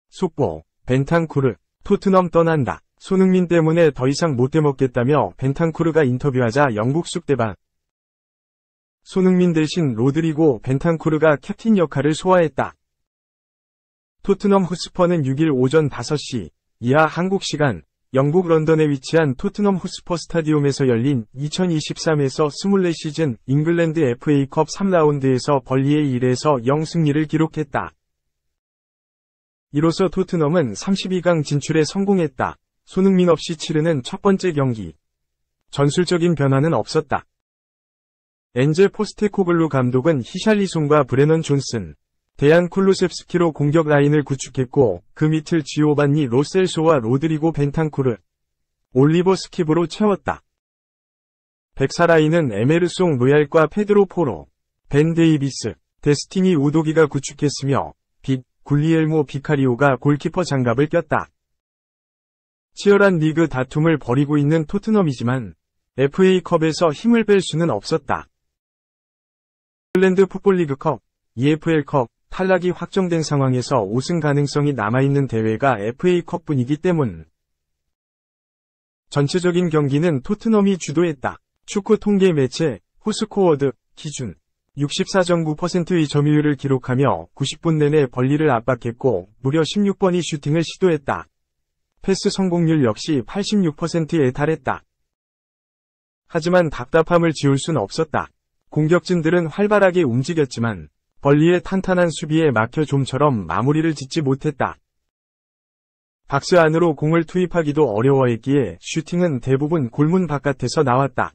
속보, 벤탄쿠르, 토트넘 떠난다. 손흥민 때문에 더 이상 못 되먹겠다며 벤탄쿠르가 인터뷰하자 영국 쑥대밭. 손흥민 대신 로드리고 벤탄쿠르가 캡틴 역할을 소화했다. 토트넘 호스퍼는 6일 오전 5시 이하 한국 시간 영국 런던에 위치한 토트넘 호스퍼 스타디움에서 열린 2023에서 24시즌 잉글랜드 FA컵 3라운드에서 벌리의 1에서 0 승리를 기록했다. 이로써 토트넘은 32강 진출에 성공했다. 손흥민 없이 치르는 첫 번째 경기. 전술적인 변화는 없었다. 엔제 포스테코글루 감독은 히샬리송과 브레넌 존슨, 데얀 쿨루셉스키로 공격 라인을 구축했고 그 밑을 지오반니 로셀소와 로드리고 벤탄쿠르, 올리버 스킵으로 채웠다. 백사라인은 에메르송 로얄과 페드로 포로, 벤 데이비스, 데스티니 우도기가 구축했으며 굴리엘모 비카리오가 골키퍼 장갑을 꼈다. 치열한 리그 다툼을 벌이고 있는 토트넘이지만 FA컵에서 힘을 뺄 수는 없었다. 잉글랜드 풋볼리그컵, EFL컵, 탈락이 확정된 상황에서 우승 가능성이 남아있는 대회가 FA컵뿐이기 때문. 전체적인 경기는 토트넘이 주도했다. 축구 통계 매체 후스코어드 기준 64.9%의 점유율을 기록하며 90분 내내 벌리를 압박했고 무려 16번이 슈팅을 시도했다. 패스 성공률 역시 86%에 달했다. 하지만 답답함을 지울 순 없었다. 공격진들은 활발하게 움직였지만 벌리의 탄탄한 수비에 막혀 좀처럼 마무리를 짓지 못했다. 박스 안으로 공을 투입하기도 어려워했기에 슈팅은 대부분 골문 바깥에서 나왔다.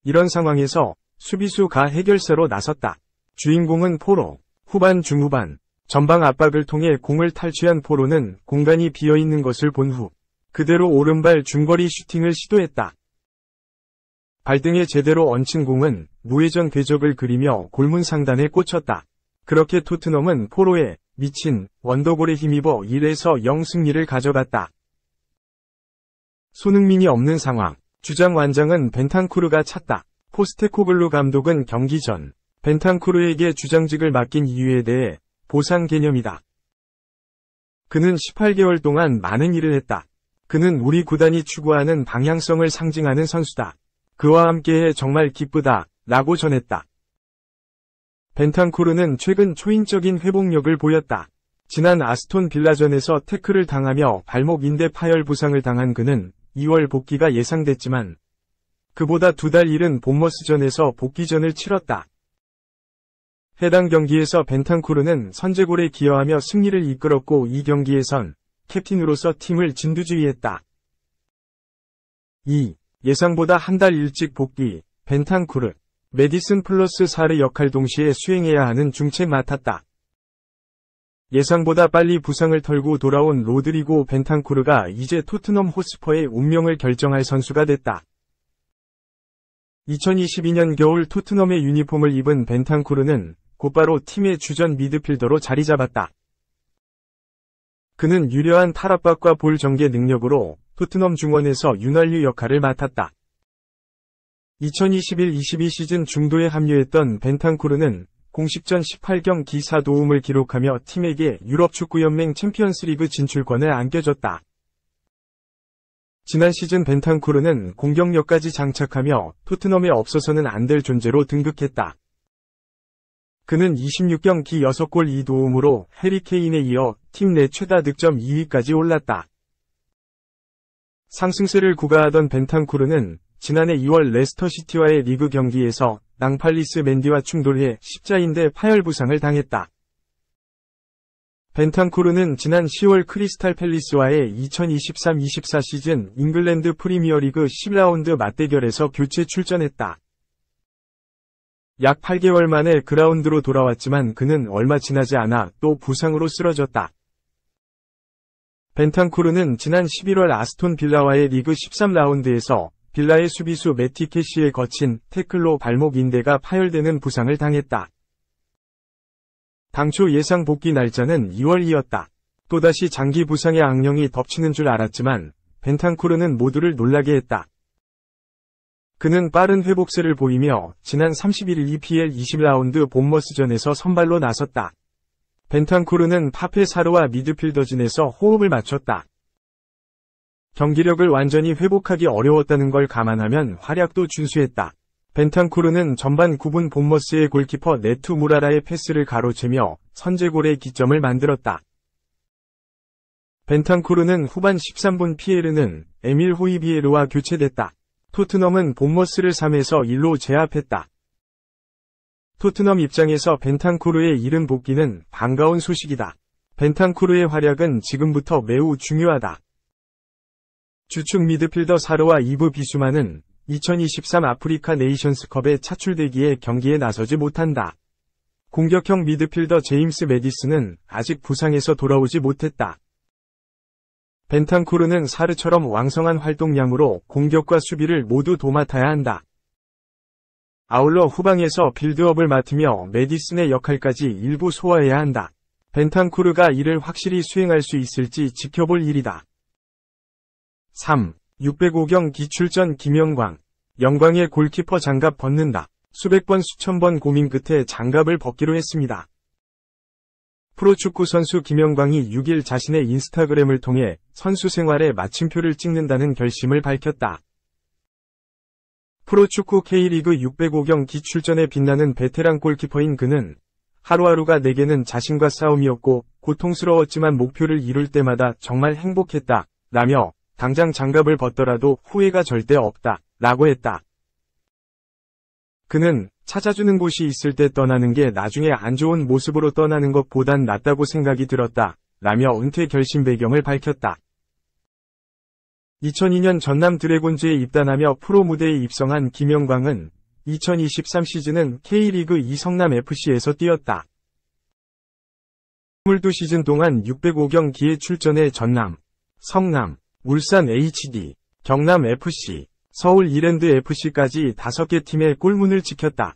이런 상황에서 수비수가 해결사로 나섰다. 주인공은 포로. 후반 중후반 전방 압박을 통해 공을 탈취한 포로는 공간이 비어있는 것을 본 후 그대로 오른발 중거리 슈팅을 시도했다. 발등에 제대로 얹힌 공은 무회전 궤적을 그리며 골문 상단에 꽂혔다. 그렇게 토트넘은 포로에 미친 원더골에 힘입어 1에서 0 승리를 가져갔다. 손흥민이 없는 상황. 주장 완장은 벤탄쿠르가 찼다. 포스테코글루 감독은 경기 전 벤탄쿠르에게 주장직을 맡긴 이유에 대해 보상 개념이다. 그는 18개월 동안 많은 일을 했다. 그는 우리 구단이 추구하는 방향성을 상징하는 선수다. 그와 함께해 정말 기쁘다 라고 전했다. 벤탄쿠르는 최근 초인적인 회복력을 보였다. 지난 아스톤 빌라전에서 태클을 당하며 발목 인대 파열 부상을 당한 그는 2월 복귀가 예상됐지만 그보다 2달 이른 본머스전에서 복귀전을 치렀다. 해당 경기에서 벤탄쿠르는 선제골에 기여하며 승리를 이끌었고 이 경기에선 캡틴으로서 팀을 진두지휘했다. 2. 예상보다 한 달 일찍 복귀. 벤탄쿠르. 메디슨 플러스 사르 역할 동시에 수행해야 하는 중책 맡았다. 예상보다 빨리 부상을 털고 돌아온 로드리고 벤탄쿠르가 이제 토트넘 호스퍼의 운명을 결정할 선수가 됐다. 2022년 겨울 토트넘의 유니폼을 입은 벤탄쿠르는 곧바로 팀의 주전 미드필더로 자리 잡았다. 그는 유려한 탈압박과 볼 전개 능력으로 토트넘 중원에서 윤활유 역할을 맡았다. 2021-22 시즌 중도에 합류했던 벤탄쿠르는 공식전 18경기 4도움을 기록하며 팀에게 유럽축구연맹 챔피언스리그 진출권을 안겨줬다. 지난 시즌 벤탄쿠르는 공격력까지 장착하며 토트넘에 없어서는 안 될 존재로 등극했다. 그는 26경기 6골 2도움으로 해리 케인에 이어 팀 내 최다 득점 2위까지 올랐다. 상승세를 구가하던 벤탄쿠르는 지난해 2월 레스터시티와의 리그 경기에서 낭팔리스 맨디와 충돌해 십자인대 파열 부상을 당했다. 벤탄쿠르는 지난 10월 크리스탈 팰리스와의 2023-24 시즌 잉글랜드 프리미어리그 10라운드 맞대결에서 교체 출전했다. 약 8개월 만에 그라운드로 돌아왔지만 그는 얼마 지나지 않아 또 부상으로 쓰러졌다. 벤탄쿠르는 지난 11월 아스톤 빌라와의 리그 13라운드에서 빌라의 수비수 매티 캐시에 거친 태클로 발목 인대가 파열되는 부상을 당했다. 당초 예상 복귀 날짜는 2월이었다. 또다시 장기 부상의 악령이 덮치는 줄 알았지만 벤탄쿠르는 모두를 놀라게 했다. 그는 빠른 회복세를 보이며 지난 31일 EPL 20라운드 본머스전에서 선발로 나섰다. 벤탄쿠르는 파페 사르와 미드필더진에서 호흡을 맞췄다. 경기력을 완전히 회복하기 어려웠다는 걸 감안하면 활약도 준수했다. 벤탄쿠르는 전반 9분 본머스의 골키퍼 네투 무라라의 패스를 가로채며 선제골의 기점을 만들었다. 벤탄쿠르는 후반 13분 피에르는 에밀 호이비에르와 교체됐다. 토트넘은 본머스를 3에서 1로 제압했다. 토트넘 입장에서 벤탄쿠르의 이른 복귀는 반가운 소식이다. 벤탄쿠르의 활약은 지금부터 매우 중요하다. 주축 미드필더 사르와 이브 비수마는 2023 아프리카 네이션스컵에 차출되기에 경기에 나서지 못한다. 공격형 미드필더 제임스 매디슨은 아직 부상에서 돌아오지 못했다. 벤탄쿠르는 사르처럼 왕성한 활동량으로 공격과 수비를 모두 도맡아야 한다. 아울러 후방에서 빌드업을 맡으며 매디슨의 역할까지 일부 소화해야 한다. 벤탄쿠르가 이를 확실히 수행할 수 있을지 지켜볼 일이다. 3. 605경 기출전 김영광. 영광의 골키퍼 장갑 벗는다. 수백 번 수천 번 고민 끝에 장갑을 벗기로 했습니다. 프로축구 선수 김영광이 6일 자신의 인스타그램을 통해 선수 생활에 마침표를 찍는다는 결심을 밝혔다. 프로축구 K리그 605경 기출전에 빛나는 베테랑 골키퍼인 그는 하루하루가 내게는 자신과 싸움이었고 고통스러웠지만 목표를 이룰 때마다 정말 행복했다. 라며 당장 장갑을 벗더라도 후회가 절대 없다. 라고 했다. 그는 찾아주는 곳이 있을 때 떠나는 게 나중에 안 좋은 모습으로 떠나는 것보단 낫다고 생각이 들었다. 라며 은퇴 결심 배경을 밝혔다. 2002년 전남 드래곤즈에 입단하며 프로 무대에 입성한 김영광은 2023 시즌은 K리그 2 성남FC에서 뛰었다. 22시즌 동안 605경 기에 출전해 전남, 성남, 울산 HD, 경남FC, 서울 이랜드FC까지 5개 팀의 골문을 지켰다.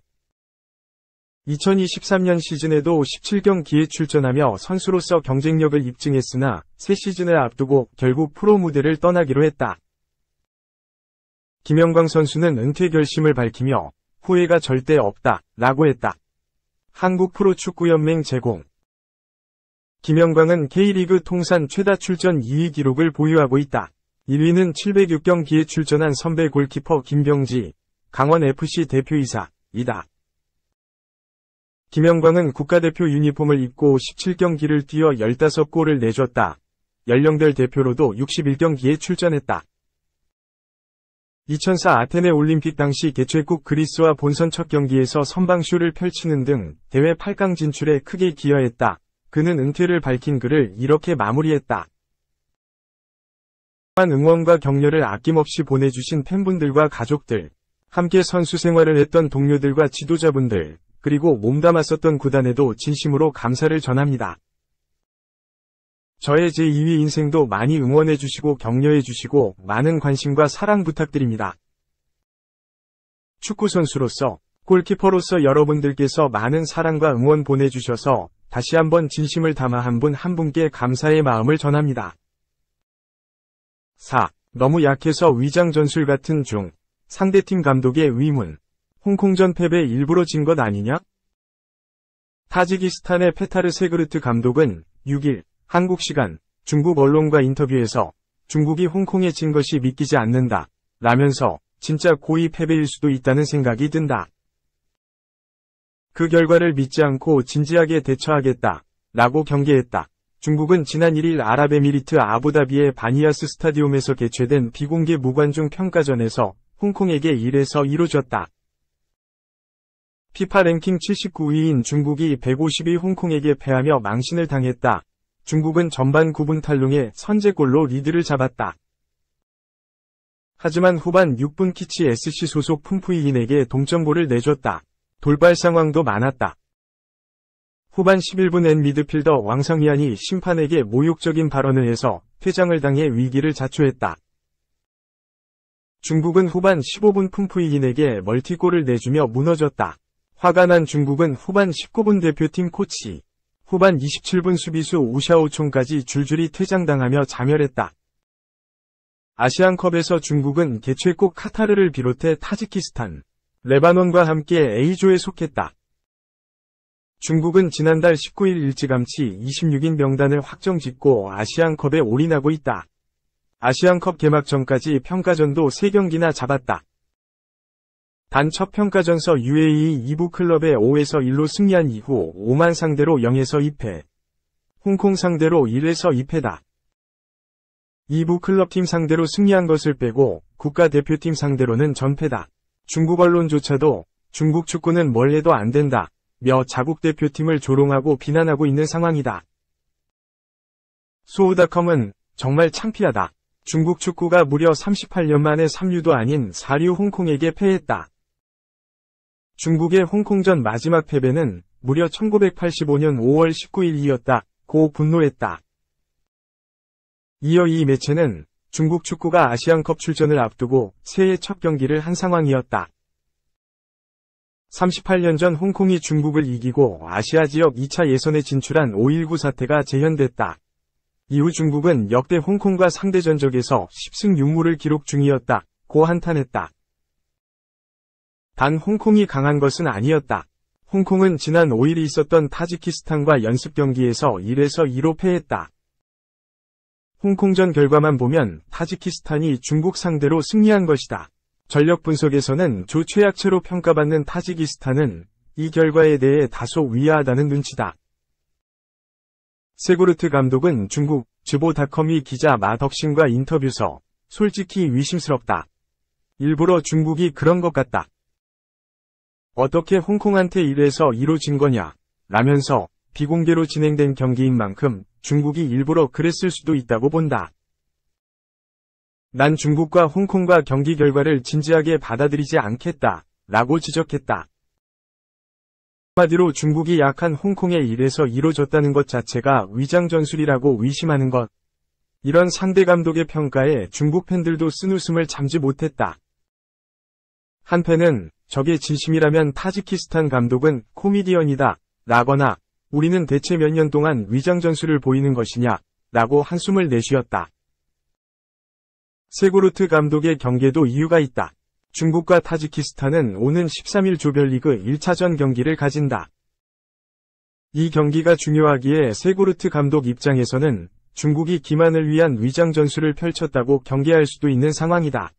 2023년 시즌에도 17경기에 출전하며 선수로서 경쟁력을 입증했으나 새 시즌을 앞두고 결국 프로 무대를 떠나기로 했다. 김영광 선수는 은퇴 결심을 밝히며 후회가 절대 없다. 라고 했다. 한국 프로축구연맹 제공. 김영광은 K리그 통산 최다 출전 2위 기록을 보유하고 있다. 1위는 706경기에 출전한 선배 골키퍼 김병지, 강원FC 대표이사이다. 김영광은 국가대표 유니폼을 입고 17경기를 뛰어 15골을 내줬다. 연령별 대표로도 61경기에 출전했다. 2004 아테네 올림픽 당시 개최국 그리스와 본선 첫 경기에서 선방쇼를 펼치는 등 대회 8강 진출에 크게 기여했다. 그는 은퇴를 밝힌 글을 이렇게 마무리했다. 응원과 격려를 아낌없이 보내주신 팬분들과 가족들, 함께 선수 생활을 했던 동료들과 지도자분들, 그리고 몸담았었던 구단에도 진심으로 감사를 전합니다. 저의 제2위 인생도 많이 응원해주시고 격려해주시고 많은 관심과 사랑 부탁드립니다. 축구선수로서, 골키퍼로서 여러분들께서 많은 사랑과 응원 보내주셔서 다시 한번 진심을 담아 한 분 한 분께 감사의 마음을 전합니다. 4. 너무 약해서 위장 전술 같은 중. 상대팀 감독의 위문. 홍콩전 패배 일부러 진 것 아니냐? 타지키스탄의 페타르 세그르트 감독은 6일 한국 시간 중국 언론과 인터뷰에서 중국이 홍콩에 진 것이 믿기지 않는다. 라면서 진짜 고의 패배일 수도 있다는 생각이 든다. 그 결과를 믿지 않고 진지하게 대처하겠다. 라고 경계했다. 중국은 지난 1일 아랍에미리트 아부다비의 바니아스 스타디움에서 개최된 비공개 무관중 평가전에서 홍콩에게 1에서 2로 졌다. 피파 랭킹 79위인 중국이 150위 홍콩에게 패하며 망신을 당했다. 중국은 전반 9분 탈룽에 선제골로 리드를 잡았다. 하지만 후반 6분 키치 SC 소속 푼푸이인에게 동점골을 내줬다. 돌발 상황도 많았다. 후반 11분 엔 미드필더 왕성희안이 심판에게 모욕적인 발언을 해서 퇴장을 당해 위기를 자초했다. 중국은 후반 15분 푼푸이인에게 멀티골을 내주며 무너졌다. 화가 난 중국은 후반 19분 대표팀 코치, 후반 27분 수비수 우샤오총까지 줄줄이 퇴장당하며 자멸했다. 아시안컵에서 중국은 개최국 카타르를 비롯해 타지키스탄, 레바논과 함께 A조에 속했다. 중국은 지난달 19일 일찌감치 26인 명단을 확정짓고 아시안컵에 올인하고 있다. 아시안컵 개막 전까지 평가전도 3경기나 잡았다. 단 첫 평가전서 UAE 2부 클럽에 5에서 1로 승리한 이후 오만 상대로 0에서 2패, 홍콩 상대로 1에서 2패다. 2부 클럽팀 상대로 승리한 것을 빼고 국가대표팀 상대로는 전패다. 중국 언론조차도 중국 축구는 뭘 해도 안 된다 며 자국 대표팀을 조롱하고 비난하고 있는 상황이다. 소우닷컴은 정말 창피하다. 중국 축구가 무려 38년 만에 3류도 아닌 4류 홍콩에게 패했다. 중국의 홍콩전 마지막 패배는 무려 1985년 5월 19일이었다. 고 분노했다. 이어 이 매체는 중국 축구가 아시안컵 출전을 앞두고 새해 첫 경기를 한 상황이었다. 38년 전 홍콩이 중국을 이기고 아시아 지역 2차 예선에 진출한 5.19 사태가 재현됐다. 이후 중국은 역대 홍콩과 상대 전적에서 10승 6무를 기록 중이었다. 고 한탄했다. 단 홍콩이 강한 것은 아니었다. 홍콩은 지난 5일 있었던 타지키스탄과 연습 경기에서 1에서 2로 패했다. 홍콩전 결과만 보면 타지키스탄이 중국 상대로 승리한 것이다. 전력 분석에서는 조 최약체로 평가받는 타지키스탄은 이 결과에 대해 다소 위야하다는 눈치다. 세고르트 감독은 중국 즈보닷컴이 기자 마덕신과 인터뷰서 솔직히 위심스럽다. 일부러 중국이 그런 것 같다. 어떻게 홍콩한테 1에서 2로 진 거냐 라면서 비공개로 진행된 경기인 만큼 중국이 일부러 그랬을 수도 있다고 본다. 난 중국과 홍콩과 경기 결과를 진지하게 받아들이지 않겠다 라고 지적했다. 한마디로 중국이 약한 홍콩에 1에서 2로 졌다는 것 자체가 위장전술이라고 의심하는 것. 이런 상대 감독의 평가에 중국 팬들도 쓴웃음을 참지 못했다. 한 팬은 저게 진심이라면 타지키스탄 감독은 코미디언이다 라거나 우리는 대체 몇 년 동안 위장전술을 보이는 것이냐 라고 한숨을 내쉬었다. 세고르트 감독의 경계도 이유가 있다. 중국과 타지키스탄은 오는 13일 조별리그 1차전 경기를 가진다. 이 경기가 중요하기에 세고르트 감독 입장에서는 중국이 기만을 위한 위장전술을 펼쳤다고 경계할 수도 있는 상황이다.